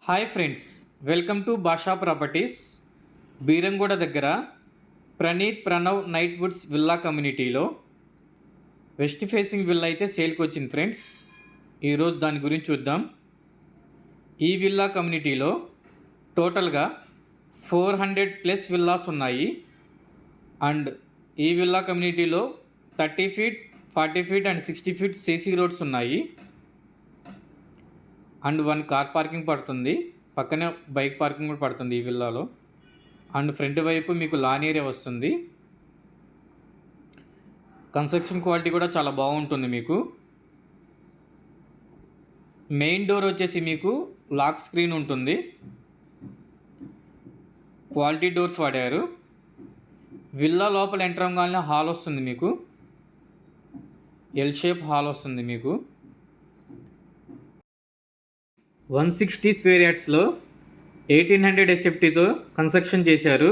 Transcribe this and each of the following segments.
Hi friends, welcome to భాషా properties. Beeramguda దగ్గర Pranav night Woods villa కమ్యూనిటీలో వెస్ట్ ఫేసింగ్ విల్లా అయితే సేల్కి వచ్చింది ఫ్రెండ్స్. ఈరోజు దాని గురించి చూద్దాం. ఈ విల్లా కమ్యూనిటీలో టోటల్గా 400+ విల్లాస్ ఉన్నాయి. అండ్ ఈ విల్లా కమ్యూనిటీలో 30 feet, 40 feet and 60 feet CC roads ఉన్నాయి. అండ్ 1 కార్ పార్కింగ్ పడుతుంది, పక్కనే బైక్ పార్కింగ్ కూడా పడుతుంది ఈ విల్లాలో. అండ్ ఫ్రంట్ వైపు మీకు లాన్ ఏరియా వస్తుంది. కన్స్ట్రక్షన్ క్వాలిటీ కూడా చాలా బాగుంటుంది. మీకు మెయిన్ డోర్ వచ్చేసి మీకు లాక్ స్క్రీన్ ఉంటుంది, క్వాలిటీ డోర్స్ వాడారు. విల్లా లోపల ఎంటర్ అవ్వగానే హాల్ వస్తుంది, మీకు ఎల్ షేప్ హాల్ వస్తుంది. మీకు 160 స్క్వేర్ యార్డ్స్లో 1800 SFTతో కన్స్ట్రక్షన్ చేశారు.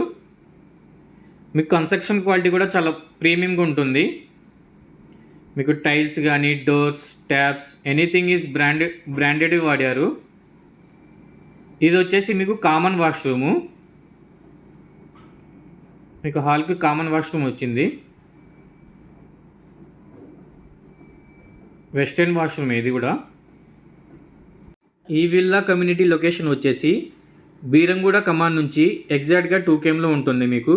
మీకు కన్స్ట్రక్షన్ క్వాలిటీ కూడా చాలా ప్రీమియంగా ఉంటుంది. మీకు టైల్స్ కానీ doors, taps, anything is branded వాడారు. ఇది వచ్చేసి మీకు కామన్ వాష్రూము. మీకు హాల్కి కామన్ వాష్రూమ్ వచ్చింది. వెస్టర్న్ వాష్రూమ్ ఇది కూడా. ఈ విల్లా కమ్యూనిటీ లొకేషన్ వచ్చేసి బీరంగూడ కమాన్ నుంచి ఎగ్జాక్ట్గా 2 km ఉంటుంది. మీకు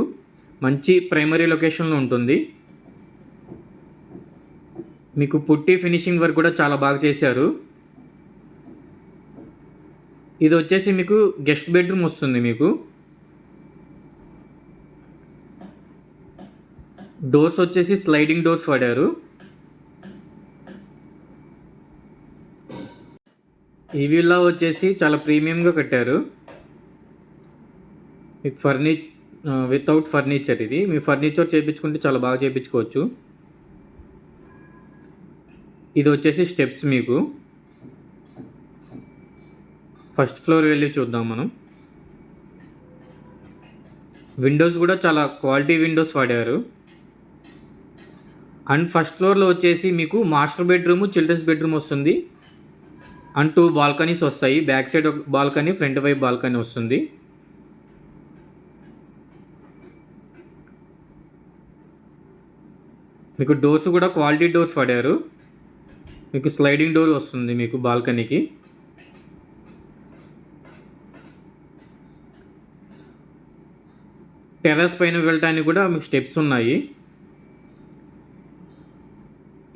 మంచి ప్రైమరీ లొకేషన్లో ఉంటుంది. మీకు పుట్టి ఫినిషింగ్ వర్క్ కూడా చాలా బాగా చేశారు. ఇది వచ్చేసి మీకు గెస్ట్ బెడ్రూమ్ వస్తుంది. మీకు డోర్స్ వచ్చేసి స్లైడింగ్ డోర్స్ వాడారు. ఈ విల్లా వచ్చేసి చాలా ప్రీమియంగా కట్టారు. మీకు వితౌట్ ఫర్నిచర్ ఇది. మీ ఫర్నిచర్ చేయించుకుంటే చాలా బాగా చేయించుకోవచ్చు. ఇది వచ్చేసి స్టెప్స్. మీకు ఫస్ట్ ఫ్లోర్ వెళ్ళి చూద్దాం మనం. విండోస్ కూడా చాలా క్వాలిటీ విండోస్ వాడారు. అండ్ ఫస్ట్ ఫ్లోర్లో వచ్చేసి మీకు మాస్టర్ బెడ్రూమ్, చిల్డ్రన్స్ బెడ్రూమ్ వస్తుంది. అండ్ 2 బాల్కనీస్ వస్తాయి. బ్యాక్ సైడ్ ఒక బాల్కనీ, ఫ్రంట్ వైపు బాల్కనీ వస్తుంది. మీకు డోర్స్ కూడా క్వాలిటీ డోర్స్ వాడారు. మీకు స్లైడింగ్ డోర్ వస్తుంది మీకు బాల్కనీకి. టెర్రస్ పైన వెళ్ళడానికి కూడా మీకు స్టెప్స్ ఉన్నాయి.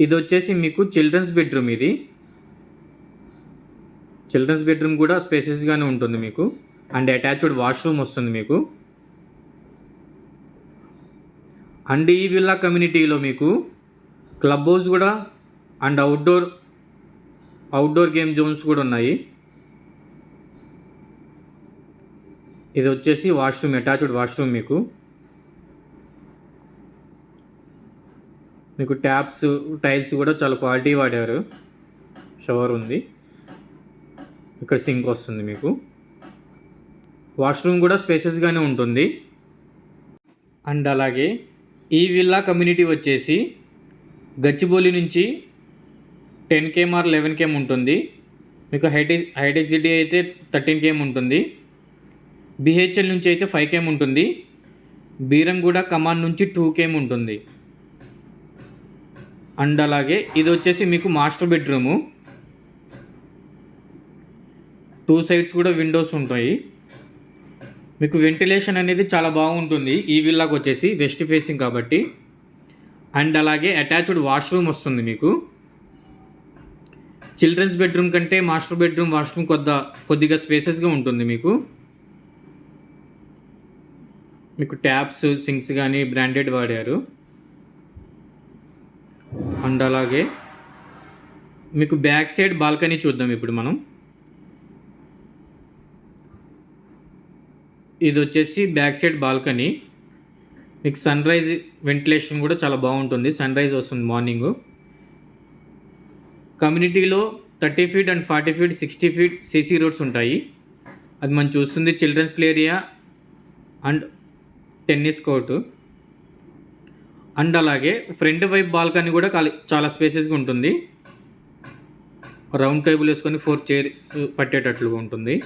ఇది వచ్చేసి మీకు చిల్డ్రన్స్ బెడ్రూమ్. ఇది చిల్డ్రన్స్ బెడ్రూమ్ కూడా స్పేసెస్గానే ఉంటుంది మీకు. అండ్ అటాచ్డ్ వాష్రూమ్ వస్తుంది మీకు. అండ్ ఈ విల్లా కమ్యూనిటీలో మీకు క్లబ్ హౌస్ కూడా అండ్ అవుట్డోర్ గేమ్ జోన్స్ కూడా ఉన్నాయి. ఇది వచ్చేసి వాష్రూమ్, అటాచ్డ్ వాష్రూమ్. మీకు ట్యాప్స్, టైల్స్ కూడా చాలా క్వాలిటీ వాడారు. షవర్ ఉంది. ఇక్కడ సింక్ వస్తుంది. మీకు వాష్రూమ్ కూడా స్పేసెస్గానే ఉంటుంది. అండ్ అలాగే ఈ విల్లా కమ్యూనిటీ వచ్చేసి గచ్చిబౌలి నుంచి 10 km or 11 km ఉంటుంది. మీకు హైటెక్ సిటీ అయితే 13 km ఉంటుంది. BHL నుంచి అయితే 5 km ఉంటుంది. బీరంగూడ కమాన్ నుంచి 2 km ఉంటుంది. అండ్ అలాగే ఇది వచ్చేసి మీకు మాస్టర్ బెడ్రూము. 2 sides కూడా విండోస్ ఉంటాయి. మీకు వెంటిలేషన్ అనేది చాలా బాగుంటుంది ఈ విల్లాకి వచ్చేసి, వెస్ట్ ఫేసింగ్ కాబట్టి. అండ్ అలాగే అటాచ్డ్ వాష్రూమ్ వస్తుంది మీకు. చిల్డ్రన్స్ బెడ్రూమ్ కంటే మాస్టర్ బెడ్రూమ్ వాష్రూమ్ కొద్దిగా స్పేసెస్గా ఉంటుంది. మీకు ట్యాప్స్, సింక్స్ కానీ బ్రాండెడ్ వాడారు. అండ్ అలాగే మీకు బ్యాక్ సైడ్ బాల్కనీ చూద్దాం ఇప్పుడు మనం. ఇది వచ్చేసి బ్యాక్ సైడ్ బాల్కనీ. మీకు సన్ రైజ్ వెంటిలేషన్ కూడా చాలా బాగుంటుంది. సన్ రైజ్ వస్తుంది మార్నింగ్. కమ్యూనిటీలో 30 feet and 40 feet, 60 feet CC roads ఉంటాయి. అది మనం చూస్తుంది children's play area and tennis court. And అలాగే ఫ్రంట్ వైపు బాల్కనీ కూడా చాలా స్పేసెస్గా ఉంటుంది. రౌండ్ టేబుల్ వేసుకొని 4 chairs పట్టేటట్లుగా ఉంటుంది.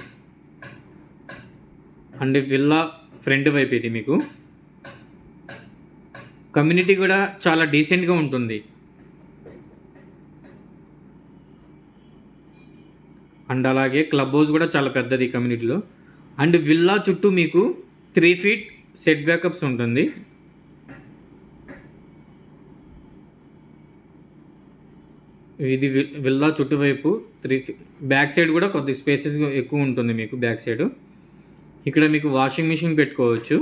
అండ్ విల్లా ఫ్రంట్ వైపు ఇది మీకు. కమ్యూనిటీ కూడా చాలా డీసెంట్గా ఉంటుంది. అండ్ అలాగే క్లబ్ హౌస్ కూడా చాలా పెద్దది కమ్యూనిటీలో. అండ్ విల్లా చుట్టూ మీకు 3 feet సెట్ బ్యాకప్స్ ఉంటుంది. ఇది విల్లా చుట్టువైపు 3 feet. బ్యాక్ సైడ్ కూడా కొద్దిగా స్పేసెస్ ఎక్కువ ఉంటుంది మీకు బ్యాక్ సైడ్. ఇక్కడ మీకు వాషింగ్ మిషన్ పెట్టుకోవచ్చు.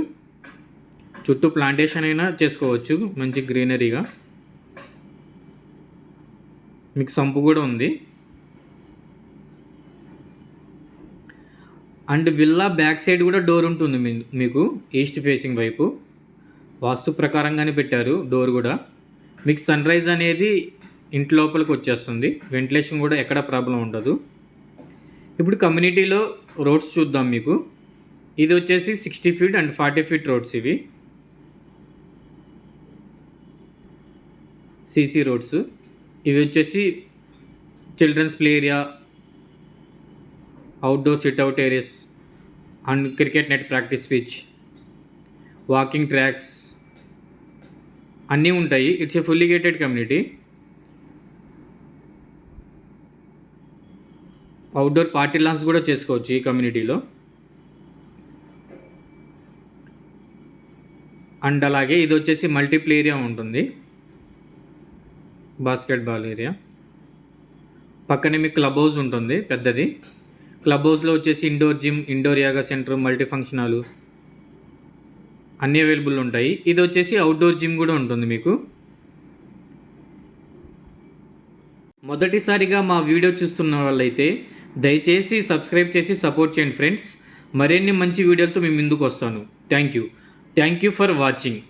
చుట్టూ ప్లాంటేషన్ అయినా చేసుకోవచ్చు మంచి గ్రీనరీగా. మీకు సంపు కూడా ఉంది. అండ్ విల్లా బ్యాక్ సైడ్ కూడా డోర్ ఉంటుంది మీకు ఈస్ట్ ఫేసింగ్ వైపు. వాస్తు ప్రకారంగానే పెట్టారు డోర్ కూడా. మీకు సన్ రైజ్ అనేది ఇంటి లోపలికి వచ్చేస్తుంది. వెంటిలేషన్ కూడా ఎక్కడ ప్రాబ్లం ఉండదు. ఇప్పుడు కమ్యూనిటీలో రోడ్స్ చూద్దాం మీకు. ఇది వచ్చేసి 60 feet అండ్ 40 feet రోడ్స్. ఇవి సీసీ రోడ్స్. ఇవి వచ్చేసి children's play area, outdoor sit out areas and cricket net practice pitch, walking tracks అన్నీ ఉంటాయి. It's a fully gated community. Outdoor party lawns కూడా చేసుకోవచ్చు ఈ కమ్యూనిటీలో. అండ్ అలాగే ఇది వచ్చేసి మల్టీప్లే ఏరియా ఉంటుంది, బాస్కెట్బాల్ ఏరియా. పక్కనే మీకు క్లబ్ హౌస్ ఉంటుంది పెద్దది. క్లబ్ హౌస్లో వచ్చేసి indoor gym, indoor yoga centre, multi function hall అన్నీ అవైలబుల్ ఉంటాయి. ఇది వచ్చేసి అవుట్డోర్ జిమ్ కూడా ఉంటుంది మీకు. మొదటిసారిగా మా వీడియో చూస్తున్న వాళ్ళైతే దయచేసి సబ్స్క్రైబ్ చేసి సపోర్ట్ చేయండి ఫ్రెండ్స్. మరిన్ని మంచి వీడియోలతో మేము ముందుకు వస్తాను. Thank you for watching.